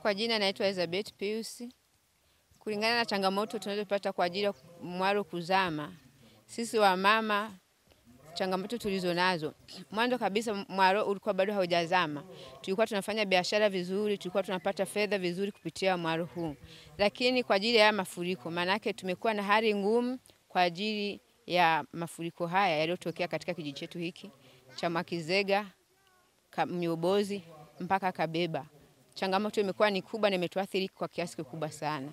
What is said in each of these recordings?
Kwa jina naitwa Elizabeth Pius. Kulingana na changamoto tunazopata kwa ajili ya mwalo kuzama, sisi wa mama changamoto tulizonazo, mwanzo kabisa mwalo ulikuwa bado haujazama. Tulikuwa tunafanya biashara vizuri, tulikuwa tunapata fedha vizuri kupitia mwalo huu. Lakini kwa ajili ya mafuriko, maana yake tumekuwa na hali ngumu kwa ajili ya mafuriko haya yaliyotokea katika kijiji chetu hiki cha Mwakizega, Myobozi mpaka Kabeba. Changamoto imekuwa ni kubwa na imetuathiri kwa kiasi kikubwa sana.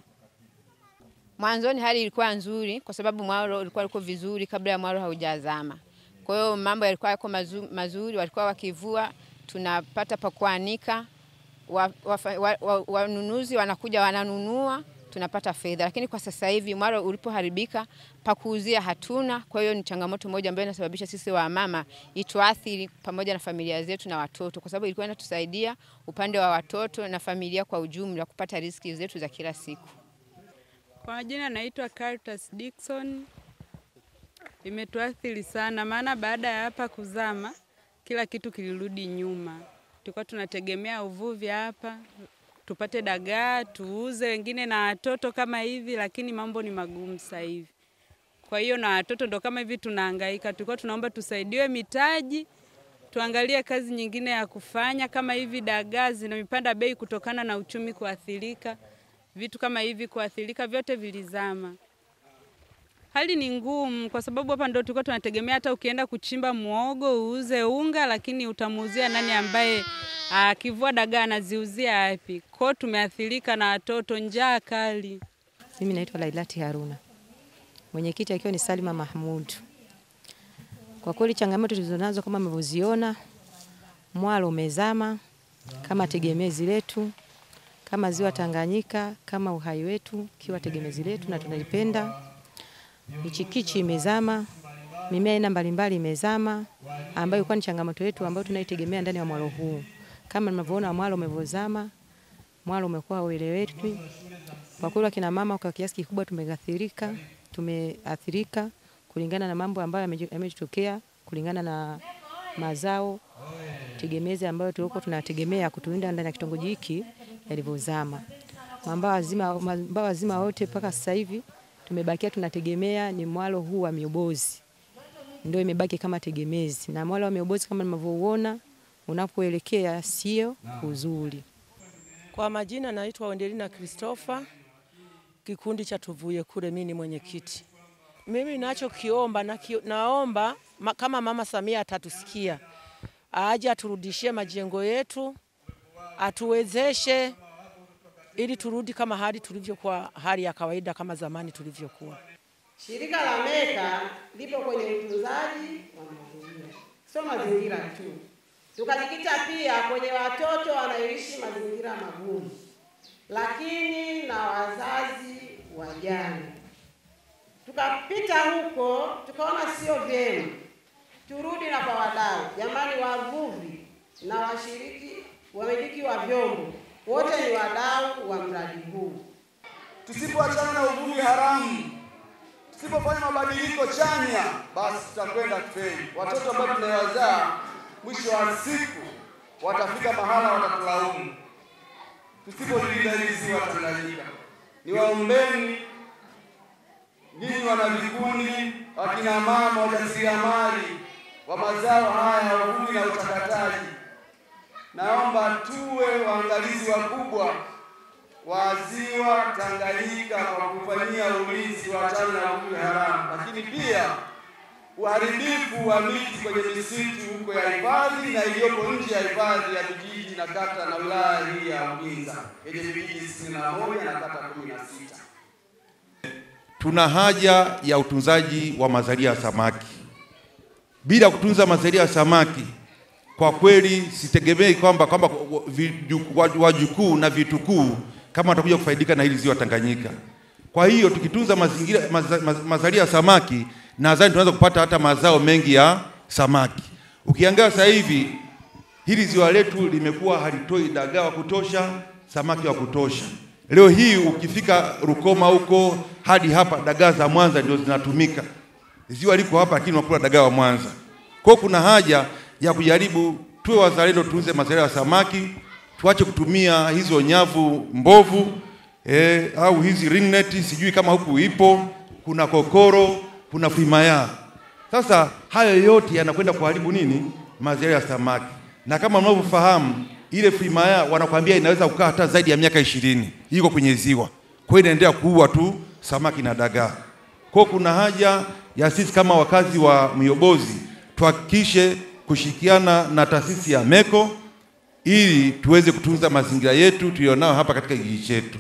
Mwanzoni hali ilikuwa nzuri kwa sababu mwalo ulikuwa uko vizuri kabla ya mwalo haujazama. Kwa hiyo mambo yalikuwa yako mazuri, walikuwa wakivua, tunapata pa kuanika, wanunuzi wanakuja wananunua, tunapata fedha. Lakini kwa sasa hivi mwalo ulipoharibika, pa kuuzia hatuna. Kwa hiyo ni changamoto moja ambayo inasababisha sisi wa mama ituathiri pamoja na familia zetu na watoto, kwa sababu ilikuwa inatusaidia upande wa watoto na familia kwa ujumla kupata riziki zetu za kila siku. Kwa jina naitwa Caritas Dickson. Imetuathiri sana maana baada ya hapa kuzama kila kitu kilirudi nyuma. Tulikuwa tunategemea uvuvi hapa, tupate dagaa, tuuze wengine na watoto kama hivi, lakini mambo ni magumu sasa hivi. Kwa hiyo na watoto ndo kama hivi tunahangaika. Tulikuwa tunaomba tusaidiwe mitaji, tuangalie kazi nyingine ya kufanya kama hivi dagaa zinapanda bei kutokana na uchumi kuathirika. Vitu kama hivi kuathirika vyote vilizama. Hali ni ngumu kwa sababu hapa ndio tulikuwa tunategemea hata ukienda kuchimba muogo uuze unga, lakini utamuuzia nani ambaye akivua dagaa anaziuzia wapi? Kwa tumeathirika na watoto, njaa kali. Mimi naitwa Lailati Haruna. Mwenyekiti akiwa ni Salima Mahmud. Kwa kweli changamoto tulizonazo kama mlivyoziona, mwalo umezama kama tegemezi letu, kama ziwa Tanganyika, kama uhai wetu, kiwa tegemezi letu na tunalipenda. Michikichi imezama, mimea aina mbalimbali imezama, ambayo ilikuwa ni changamoto yetu ambayo tunaitegemea ndani ya mwalo huu. Kama mnavyoona mwalo umevozama, mwalo umekuwa ueleweki. Kwa kweli kina mama kwa kiasi kikubwa tumeathirika kulingana na mambo ambayo yametokea, kulingana na mazao tegemezi ambayo tulikuwa tunategemea kutulinda ndani ya kitongoji hiki yalivyozama. Mambao wazima wote mpaka sasa hivi tumebakia tunategemea ni mwalo huu wa Myobozi. Ndio imebaki kama tegemezi. Na mwalo wa Myobozi kama mnavyoona unapoelekea sio uzuri. Kwa majina naitwa Wendelina Christopher, kikundi cha Tuvuye Kule, mimi ni mwenyekiti. Mimi ninachokiomba naomba kama Mama Samia atatusikia, aje aturudishie majengo yetu, atuwezeshe ili turudi kama hali tulivyokuwa, hali ya kawaida kama zamani tulivyokuwa. Shirika la MECA lipo kwenye utunzaji wa mazingira. Sio mazingira tu. Tukajikita pia kwenye watoto wanaoishi mazingira magumu, lakini na wazazi wajane. Tukapita huko, tukaona sio vyema turudi na kwa wadau. Jamani, wavuvi na wamiliki wa vyombo wote ni wadau wa mradi huu. Tusipoachana na uvuvi haramu, tusipofanya mabadiliko chanya, basi tutakwenda kufeli. Watoto ambao tunawazaa mwisho wa siku watafika mahala watatulaumu tusipolinda hili ziwa Tanganyika. Niwaombeni ninyi wana vikundi, wakina mama, wajasiriamali wa mazao haya, wavuvi na uchakataji, naomba tuwe waangalizi wakubwa wa ziwa Tanganyika kwa kufanyia ulinzi wa achana na uvuvi haramu, lakini pia uharibifu wa miti kwenye misitu huko ya hifadhi na iliyopo nje ya hifadhi ya vijiji na kata na wilaya hii ya Uvinza yenye vijiji 61 na kata 16. Tuna haja ya utunzaji wa mazalia ya samaki. Bila kutunza mazalia ya samaki, kwa kweli sitegemei kwamba wajukuu na vitukuu kama watakuja kufaidika na hili ziwa Tanganyika. Kwa hiyo tukitunza mazalia ya samaki, nadhani tunaweza kupata hata mazao mengi ya samaki. Ukiangalia sasa hivi hili ziwa letu limekuwa halitoi dagaa wa kutosha, samaki wa kutosha. Leo hii ukifika Rukoma huko hadi hapa dagaa za Mwanza ndio zinatumika. Ziwa liko hapa lakini unakula dagaa wa Mwanza. Kwa hiyo kuna haja ya kujaribu tuwe wazalendo, tuuze mazalia ya samaki, tuache kutumia hizo nyavu mbovu au hizi ringnet, sijui kama huku ipo, kuna kokoro, kuna fimaya. Sasa hayo yote yanakwenda kuharibu nini? Mazalia ya samaki. Na kama mnavyofahamu, ile fimaya wanakuambia inaweza kukaa hata zaidi ya miaka 20 iko kwenye ziwa. Kwa hiyo inaendelea kuua tu samaki na dagaa. Kwa kuna haja ya sisi kama wakazi wa Myobozi tuhakikishe kushirikiana na taasisi ya MECO ili tuweze kutunza mazingira yetu tulionao hapa katika kijiji chetu.